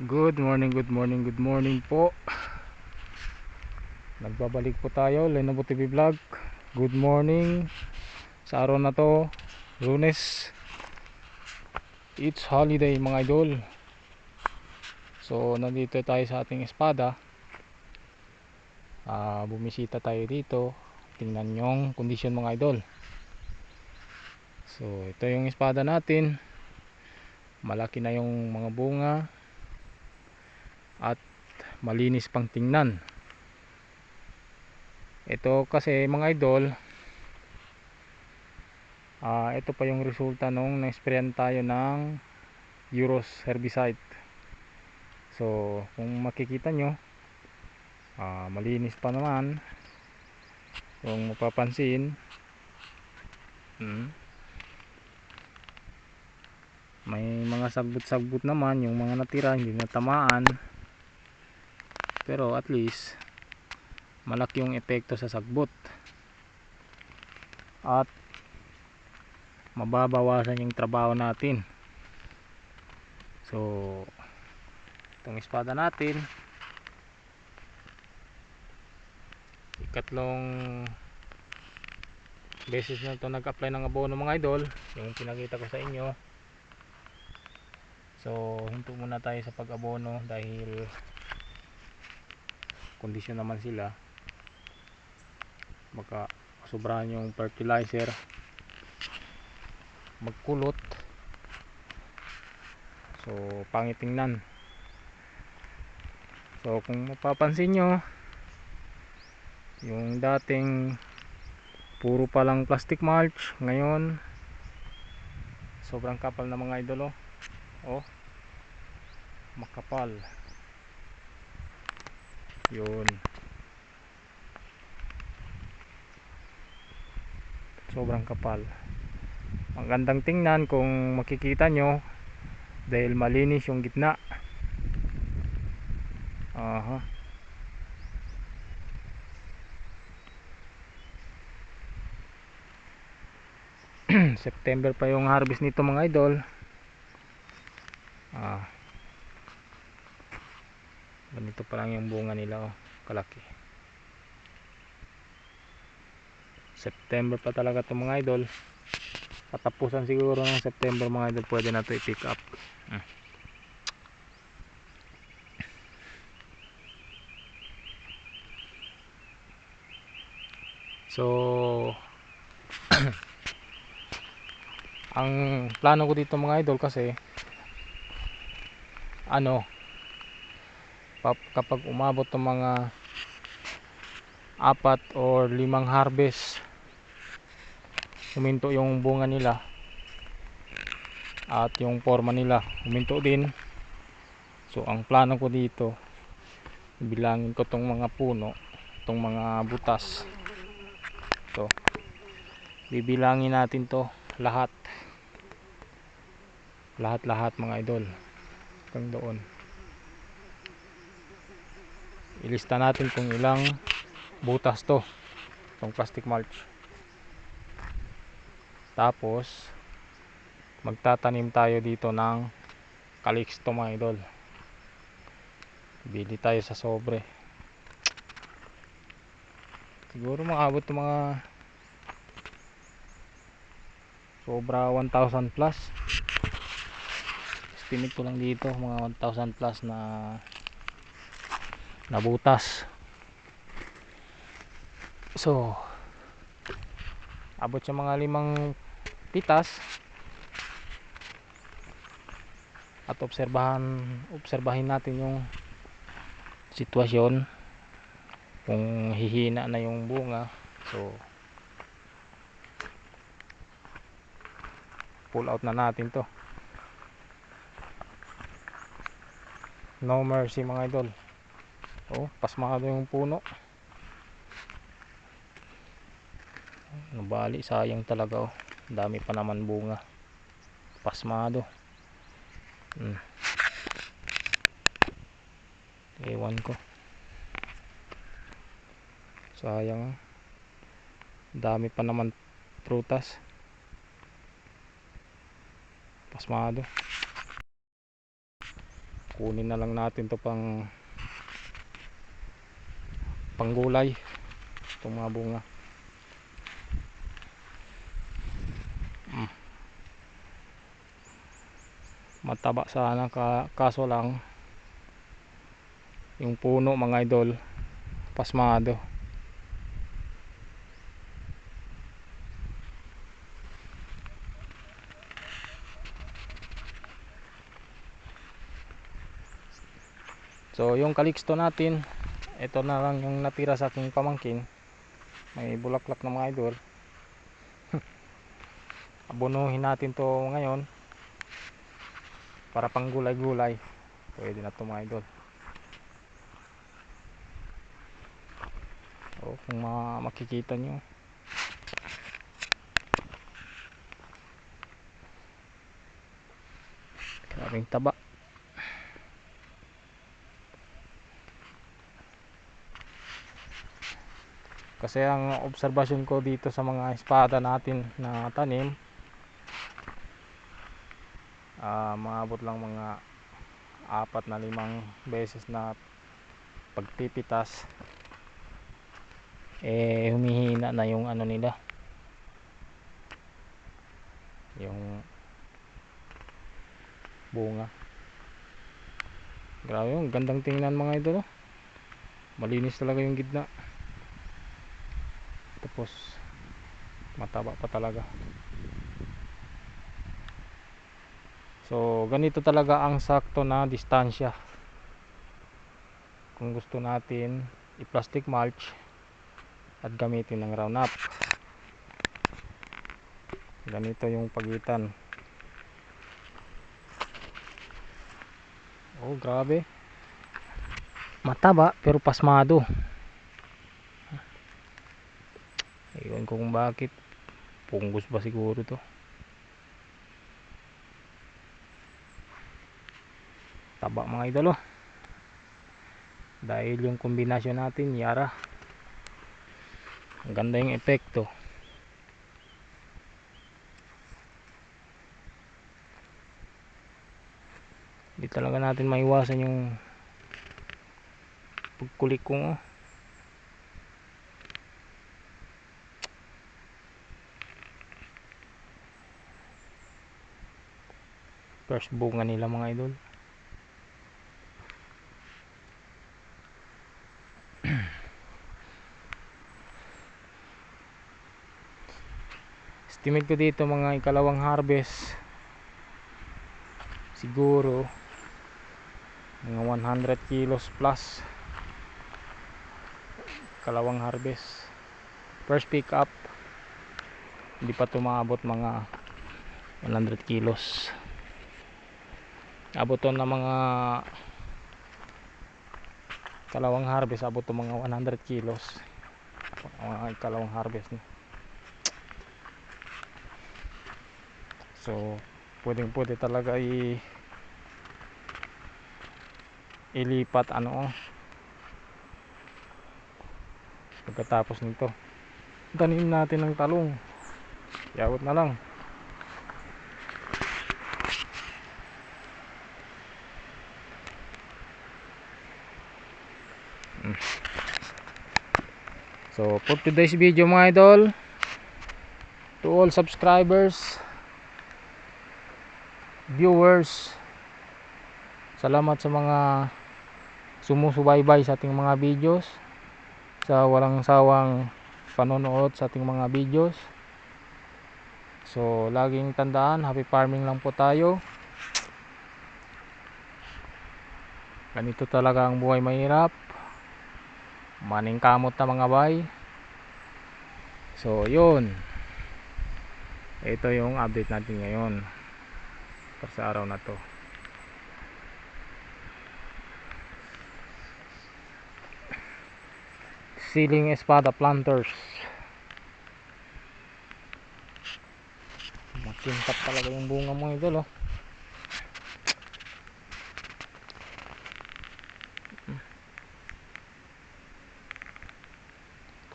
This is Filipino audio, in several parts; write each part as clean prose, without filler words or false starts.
Good morning, good morning, good morning po. Nagbabalik po tayo, Lenovo TV Vlog. Good morning. Sa araw na to, Lunes. It's holiday mga idol. So, nandito tayo sa ating espada. Bumisita tayo dito. Tingnan yung kondisyon mga idol. So, ito yung espada natin. Malaki na yung mga bunga. At malinis pang tingnan. Ito kasi mga idol, ito pa yung resulta nung na-sprayan tayo ng Euros herbicide. So kung makikita nyo, malinis pa naman. Kung mapapansin, may mga sagbot-sagbot naman, yung mga natira hindi natamaan, pero at least malaki yung epekto sa sagbot at mababawasan yung trabaho natin. So itong espada natin, ikatlong beses na ito nag-apply ng abono mga idol, yung pinakita ko sa inyo. So hinto muna tayo sa pag-abono dahil kondisyon naman sila, baka sobrahan yung fertilizer, magkulot, so pangit tingnan. So kung mapapansin nyo, yung dating puro palang plastic mulch, ngayon sobrang kapal na mga idol. Oh, makapal yun, sobrang kapal. Magandang tingnan kung makikita nyo dahil malinis yung gitna. September pa yung harvest nito mga idol. Ganito pa lang yung bunga nila, oh, kalaki. September pa talaga ito mga idol. Katapusan siguro ng September mga idol, pwede na ito i-pick up. So ang plano ko dito mga idol, kasi kapag umabot ng mga 4 or 5 harvest, huminto yung bunga nila at yung forma nila huminto din. So ang plano ko dito, bilangin ko tong mga puno, tong mga butas to, bibilangin natin to lahat mga idol, hanggang doon. Ilista natin kung ilang butas to, itong plastic mulch. Tapos magtatanim tayo dito ng Calixto mga idol. Bili tayo sa sobre, siguro makabot ng mga sobra 1,000 plus. Estimate ko lang dito mga 1,000 plus na butas. So abot siya mga 5 pitas. At obserbahin natin yung sitwasyon, kung hihina na yung bunga, so pull out na natin to. No mercy mga idol. Oh, pasmado yung puno. Nabali, sayang talaga, oh. Dami pa naman bunga, pasmado. Ewan ko, sayang, dami pa naman prutas, pasmado. kunin na lang natin to panggulay, itong mga bunga. Mataba sana, kaso lang yung puno mga idol pasmado. So yung kaliksto natin, ito na lang yung natira sa aking pamangkin, may bulaklak na mga idol. Abunuhin natin to ngayon para pang gulay-gulay, pwede na to mga idol. O kung makikita nyo, grabing taba. Kasi ang obserbasyon ko dito sa mga espada natin na tanim, maabot lang mga 4 na 5 beses na pagpipitas, humihina na yung ano nila, yung bunga. Grabe, yung gandang tingnan mga idol, oh. Malinis talaga yung gitna, tapos mataba pa talaga. So ganito talaga ang sakto na distansya kung gusto natin i-plastic mulch at gamitin ng Roundup. Ganito yung pagitan. Oh grabe, mataba pero pasmado. Ayun kung bakit, punggos ba siguro to. Taba mga idol, oh. Dahil yung kombinasyon natin yara, ang ganda yung epekto. Hindi talaga natin maiwasan yung pagkulikong, oh. First bunga nila mga idol. Estimate ko dito mga ikalawang harvest, siguro mga 100 kilos plus. Kalawang harvest, first pick up, hindi pa tumabot mga 100 kilos. Abot to na mga kalawang harvest, abot to mga 100 kilos mga ikalawang harvest na. So pwede talaga ilipat pagkatapos nito. Tanim natin ng talong, yawot na lang. So for today's video mga idol, to all subscribers, viewers, salamat sa mga sumusubaybay sa ating mga videos, sa walang sawang panonood sa ating mga videos. So laging tandaan, happy farming lang po tayo. Ganito talaga ang buhay, mahirap, maning kamot na mga bay. So yun, ito yung update natin ngayon para sa araw na to. Ceiling espada planters, makintab talaga yung bunga mo idol, oh.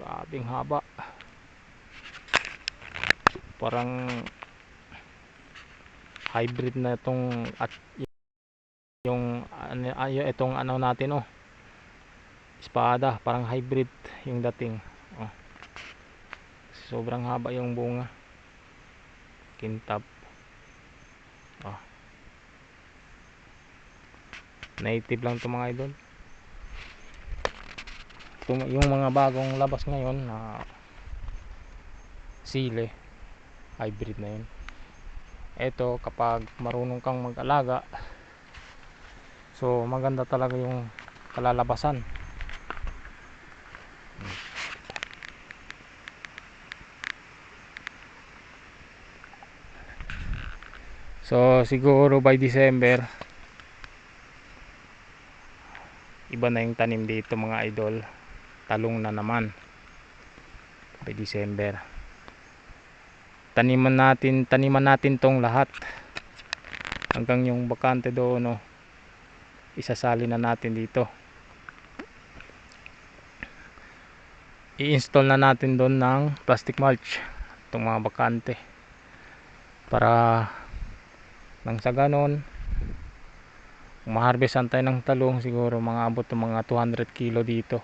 Grabing haba, parang hybrid na itong at yung itong ano natin, espada, parang hybrid yung dating. Sobrang haba yung bunga, kintab. Native lang to mga idol. Yung mga bagong labas ngayon na sile, hybrid na yun. Ito kapag marunong kang mag-alaga, so maganda talaga yung kalalabasan. So siguro by December iba na yung tanim dito mga idol. Talong na naman by December. Taniman natin tong lahat hanggang yung bakante doon, isasali na natin dito. I-install na natin doon ng plastic mulch itong mga bakante para nang sa ganon ma-harvestan tayo ng talong. Siguro mga abot ng mga 200 kilo dito.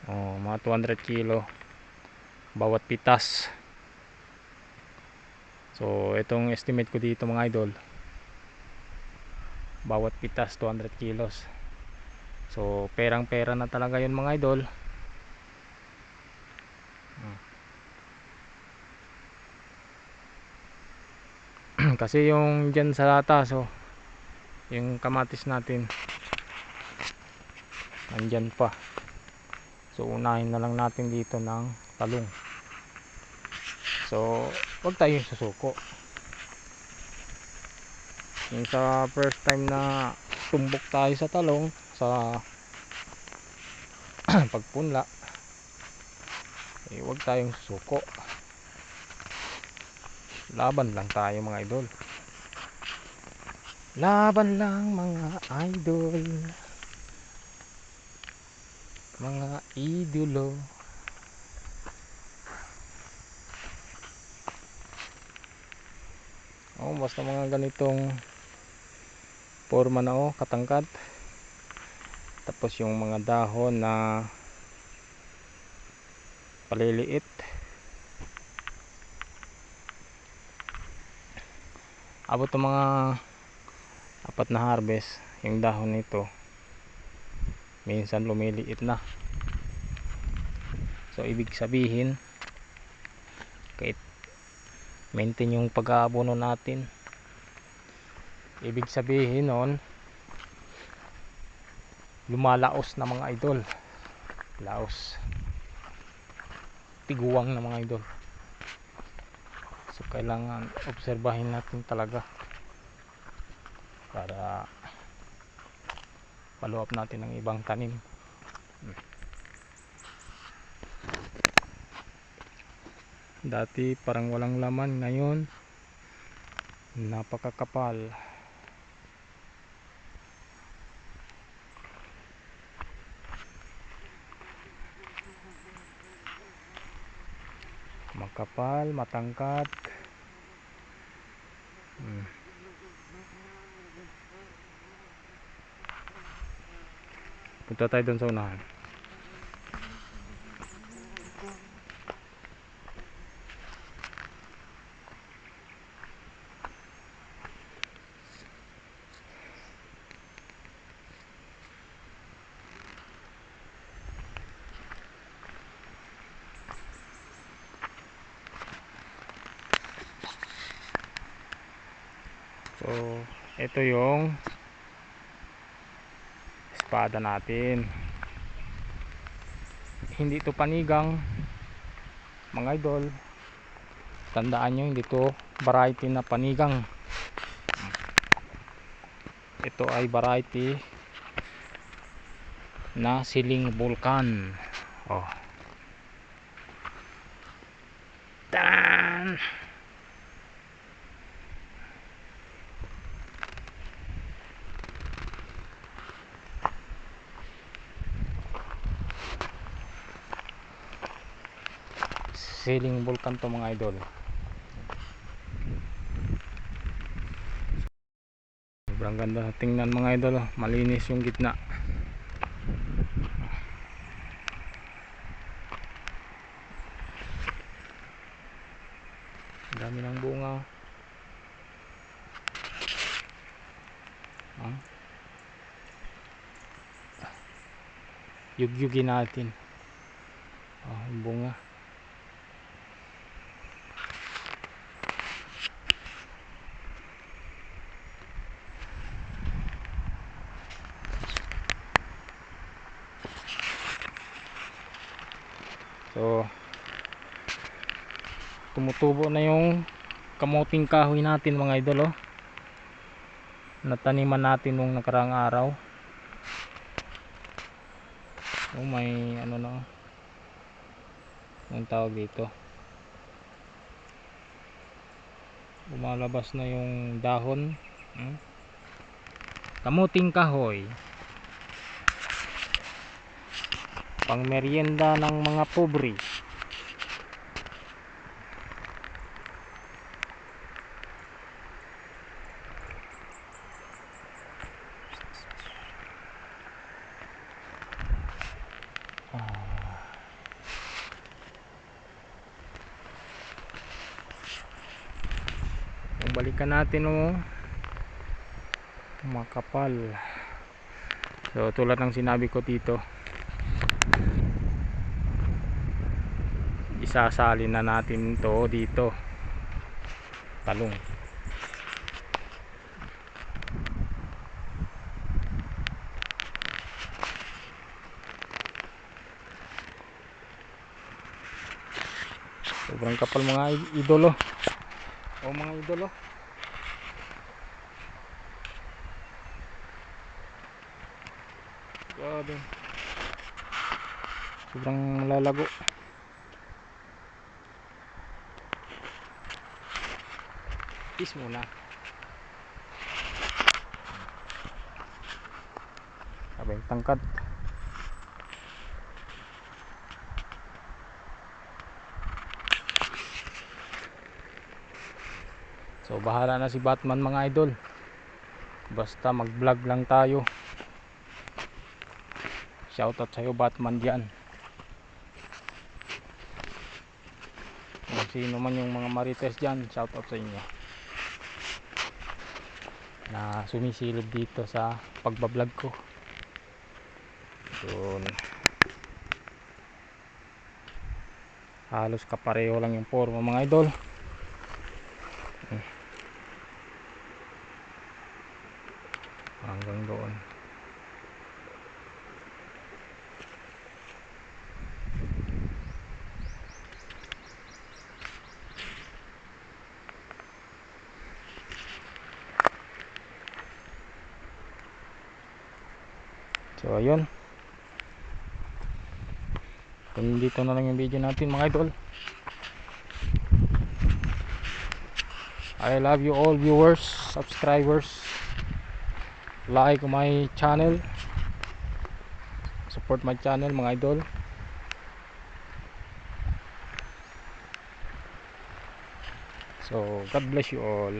Mga 200 kilo bawat pitas. So itong estimate ko dito mga idol, bawat pitas 200 kilos. So perang pera na talaga yun mga idol. Kasi yung dyan sa taas, yung kamatis natin nandyan pa. So unahin na lang natin dito ng talong. So wag tayong susuko. Yung sa first time na tumbok tayo sa talong, sa pagpunla, wag tayong susuko. Laban lang tayo mga idol. Laban lang mga idol, mga idolo. Basta mga ganitong forma na katangkad. Tapos yung mga dahon na paliliit, abot ng mga 4 na harvest yung dahon nito. Minsan lumiliit na. So ibig sabihin kahit maintain yung pag-aabono natin, ibig sabihin nun lumalaos na mga idol. Laos, tiguwang na mga idol. So kailangan obserbahin natin talaga para follow up natin ng ibang tanim. Dati parang walang laman, ngayon napakakapal. Makapal, matangkad. Punta tayo doon sa unahan. So ito yung espada natin. Hindi ito panigang mga idol. Tandaan nyo, hindi ito variety na panigang. Ito ay variety na siling bulkan. Tan! Siling bulkan to mga idol. Sobrang ganda tingnan mga idol, oh. Malinis yung gitna. Dami ng bunga. Yugyugin natin. Yung bunga. So tumutubo na yung kamuting kahoy natin mga idol, oh. Nataniman natin nung nakaraang araw. May ano na, ang tawag dito, lumalabas na yung dahon. Kamuting kahoy, pang merienda ng mga pobre. Balikan natin, oh, makapal. So tulad ng sinabi ko dito, isasalin na natin to dito, talong. Sobrang kapal mga idolo. Mga idolo, grabe, sobrang lalago. Peace muna. Sabay tangkad. So bahala na si Batman mga idol, basta mag vlog lang tayo. Shoutout sa'yo Batman dyan. Kung sino man yung mga marites dyan, shoutout sa inyo na sumisilip dito sa pagbablog ko. Yun, halos kapareho lang yung forma mga idol. Hanggang doon. So ayun, kung dito na lang yung video natin mga idol. I love you all viewers, subscribers. Like my channel, support my channel mga idol. So God bless you all.